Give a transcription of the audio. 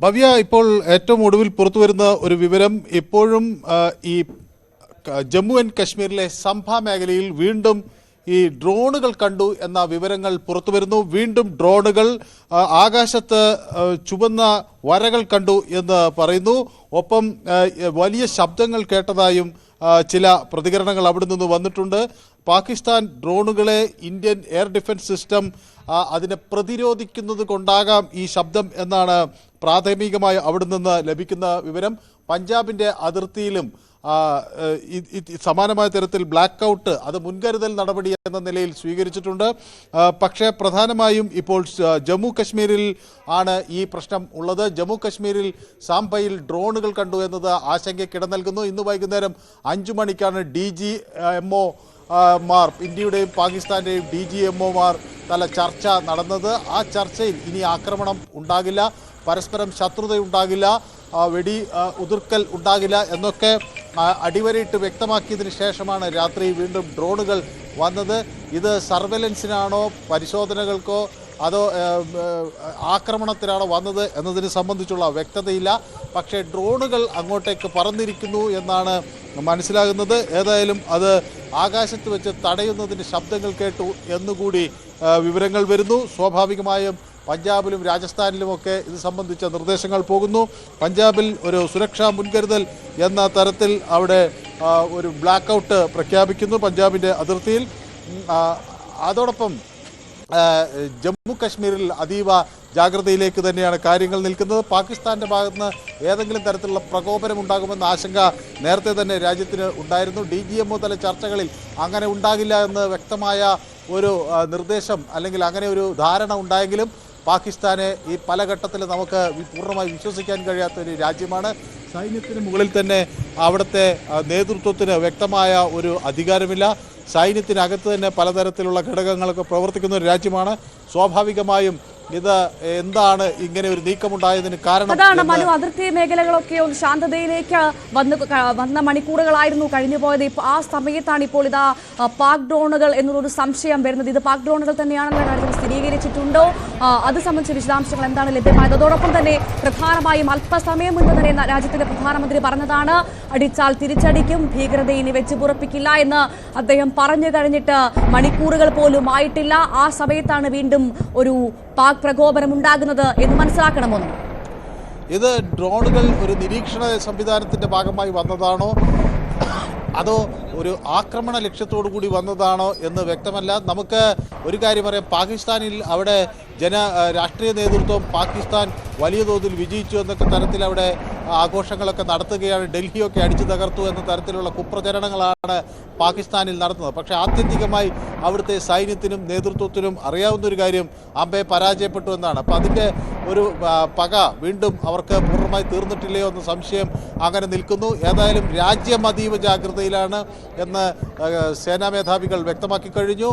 ഭവ്യ, ഇപ്പോൾ ഏറ്റവും ഒടുവിൽ പുറത്തുവരുന്ന ഒരു വിവരം, ഇപ്പോഴും ഈ ജമ്മു ആൻഡ് കശ്മീരിലെ സംഭ മേഖലയിൽ വീണ്ടും ഈ ഡ്രോണുകൾ കണ്ടു എന്ന വിവരങ്ങൾ പുറത്തുവരുന്നു. വീണ്ടും ഡ്രോണുകൾ ആകാശത്ത് ചുവന്ന വരകൾ കണ്ടു എന്ന് പറയുന്നു. ഒപ്പം വലിയ ശബ്ദങ്ങൾ കേട്ടതായും ചില പ്രതികരണങ്ങൾ അവിടെ നിന്ന് വന്നിട്ടുണ്ട്. പാകിസ്ഥാൻ ഡ്രോണുകളെ ഇന്ത്യൻ എയർ ഡിഫൻസ് സിസ്റ്റം അതിനെ പ്രതിരോധിക്കുന്നത് കൊണ്ടാകാം ഈ ശബ്ദം എന്നാണ് പ്രാഥമികമായി അവിടെ നിന്ന് ലഭിക്കുന്ന വിവരം. പഞ്ചാബിൻ്റെ അതിർത്തിയിലും സമാനമായ തരത്തിൽ ബ്ലാക്ക് ഔട്ട് അത് മുൻകരുതൽ നടപടി എന്ന നിലയിൽ സ്വീകരിച്ചിട്ടുണ്ട്. പക്ഷേ പ്രധാനമായും ഇപ്പോൾ ജമ്മു കശ്മീരിൽ ആണ് ഈ പ്രശ്നം ഉള്ളത്. ജമ്മു കശ്മീരിൽ സാംബയിൽ ഡ്രോണുകൾ കണ്ടു എന്നത് ആശങ്കയ്ക്കിട നൽകുന്നു. ഇന്ന് വൈകുന്നേരം 5 മണിക്കാണ് DGMO മാർ, ഇന്ത്യയുടെയും പാകിസ്ഥാൻ്റെയും DGMOമാർ തല ചർച്ച നടന്നത്. ആ ചർച്ചയിൽ ഇനി ആക്രമണം ഉണ്ടാകില്ല, പരസ്പരം ശത്രുതയുണ്ടാകില്ല, വെടി ഉതിർക്കൽ ഉണ്ടാകില്ല എന്നൊക്കെ അടിവരയിട്ട് വ്യക്തമാക്കിയതിന് ശേഷമാണ് രാത്രി വീണ്ടും ഡ്രോണുകൾ വന്നത്. ഇത് സർവൈലൻസിനാണോ പരിശോധനകൾക്കോ അതോ ആക്രമണത്തിനാണോ വന്നത് എന്നതിനെ സംബന്ധിച്ചുള്ള വ്യക്തതയില്ല. പക്ഷേ ഡ്രോണുകൾ അങ്ങോട്ടേക്ക് പറന്നിരിക്കുന്നു എന്നാണ് മനസ്സിലാകുന്നത്. ഏതായാലും അത് ആകാശത്ത് വെച്ച് തടയുന്നതിൻ്റെ ശബ്ദങ്ങൾ കേട്ടു എന്നുകൂടി വിവരങ്ങൾ വരുന്നു. സ്വാഭാവികമായും പഞ്ചാബിലും രാജസ്ഥാനിലുമൊക്കെ ഇത് സംബന്ധിച്ച നിർദ്ദേശങ്ങൾ പോകുന്നു. പഞ്ചാബിൽ ഒരു സുരക്ഷാ മുൻകരുതൽ എന്ന തരത്തിൽ അവിടെ ഒരു ബ്ലാക്ക് ഔട്ട് പ്രഖ്യാപിക്കുന്നു പഞ്ചാബിൻ്റെ അതിർത്തിയിൽ. അതോടൊപ്പം ജമ്മു കശ്മീരിൽ അതീവ ജാഗ്രതയിലേക്ക് തന്നെയാണ് കാര്യങ്ങൾ നിൽക്കുന്നത്. പാകിസ്ഥാൻ്റെ ഭാഗത്തുനിന്ന് ഏതെങ്കിലും തരത്തിലുള്ള പ്രകോപനം ഉണ്ടാകുമെന്ന ആശങ്ക നേരത്തെ തന്നെ രാജ്യത്തിന് ഉണ്ടായിരുന്നു. DGMO തല ചർച്ചകളിൽ അങ്ങനെ ഉണ്ടാകില്ല എന്ന് വ്യക്തമായ ഒരു നിർദ്ദേശം അല്ലെങ്കിൽ അങ്ങനെ ഒരു ധാരണ ഉണ്ടായെങ്കിലും പാകിസ്ഥാനെ ഈ പല ഘട്ടത്തിൽ നമുക്ക് പൂർണ്ണമായി വിശ്വസിക്കാൻ കഴിയാത്ത ഒരു രാജ്യമാണ്. സൈന്യത്തിന് മുകളിൽ തന്നെ അവിടുത്തെ നേതൃത്വത്തിന് വ്യക്തമായ ഒരു അധികാരമില്ല. സൈന്യത്തിനകത്ത് തന്നെ പലതരത്തിലുള്ള ഘടകങ്ങളൊക്കെ പ്രവർത്തിക്കുന്ന ഒരു രാജ്യമാണ്. സ്വാഭാവികമായും ഇത് എന്താണ് ഇങ്ങനെ ഒരു നീക്കമുണ്ടായതിന് കാരണം? അതാണ് മനു, അതിർത്തി മേഖലകളൊക്കെ ഒരു ശാന്തതയിലേക്ക് വന്ന മണിക്കൂറുകളായിരുന്നു കഴിഞ്ഞു പോയത്. ആ സമയത്താണ് ഇപ്പോൾ ഇതാ പാക് ഡ്രോണുകൾ എന്നൊരു സംശയം വരുന്നത്. ഇത് പാക് ഡ്രോണുകൾ തന്നെയാണെന്ന കാര്യത്തിൽ സ്ഥിരീകരിച്ചിട്ടുണ്ടോ? അത് സംബന്ധിച്ച വിശദാംശങ്ങൾ എന്താണ് ലഭ്യമായത്? അതോടൊപ്പം തന്നെ പ്രധാനമായും അല്പസമയം മുൻപ് തന്നെ രാജ്യത്തിന്റെ പ്രധാനമന്ത്രി പറഞ്ഞതാണ്, അടിച്ചാൽ തിരിച്ചടിക്കും, ഭീകരത ഇനി വെച്ച് പുറപ്പിക്കില്ല എന്ന് അദ്ദേഹം പറഞ്ഞു കഴിഞ്ഞിട്ട് മണിക്കൂറുകൾ പോലും ആയിട്ടില്ല. ആ സമയത്താണ് വീണ്ടും ഒരു പാക് പ്രകോപനം ഉണ്ടാകുന്നത് എന്ന് മനസ്സിലാക്കണമോ? ഇത് ഡ്രോണുകൾ ഒരു നിരീക്ഷണ സംവിധാനത്തിന്റെ ഭാഗമായി വന്നതാണോ അതോ ഒരു ആക്രമണ ലക്ഷ്യത്തോടു കൂടി വന്നതാണോ എന്ന് വ്യക്തമല്ല. നമുക്ക് ഒരു കാര്യം പറയാം, പാകിസ്ഥാനിൽ അവിടെ രാഷ്ട്രീയ നേതൃത്വം പാകിസ്ഥാൻ വലിയ തോതിൽ വിജയിച്ചു എന്നൊക്കെ തരത്തിൽ അവിടെ ആഘോഷങ്ങളൊക്കെ നടത്തുകയാണ്. ഡൽഹിയൊക്കെ അടിച്ചു തകർത്തു എന്ന തരത്തിലുള്ള കുപ്രചരണങ്ങളാണ് പാകിസ്ഥാനിൽ നടത്തുന്നത്. പക്ഷേ ആത്യന്തികമായി അവിടുത്തെ സൈന്യത്തിനും നേതൃത്വത്തിനും അറിയാവുന്ന ഒരു കാര്യം, അമ്പെ പരാജയപ്പെട്ടു എന്നാണ്. അപ്പം അതിൻ്റെ ഒരു പക വീണ്ടും അവർക്ക് പൂർണ്ണമായി തീർന്നിട്ടില്ലയോ എന്ന സംശയം അങ്ങനെ നിൽക്കുന്നു. ഏതായാലും രാജ്യം അതീവ ജാഗ്രതയിലാണ് എന്ന് സേനാ മേധാവികൾ വ്യക്തമാക്കി കഴിഞ്ഞു.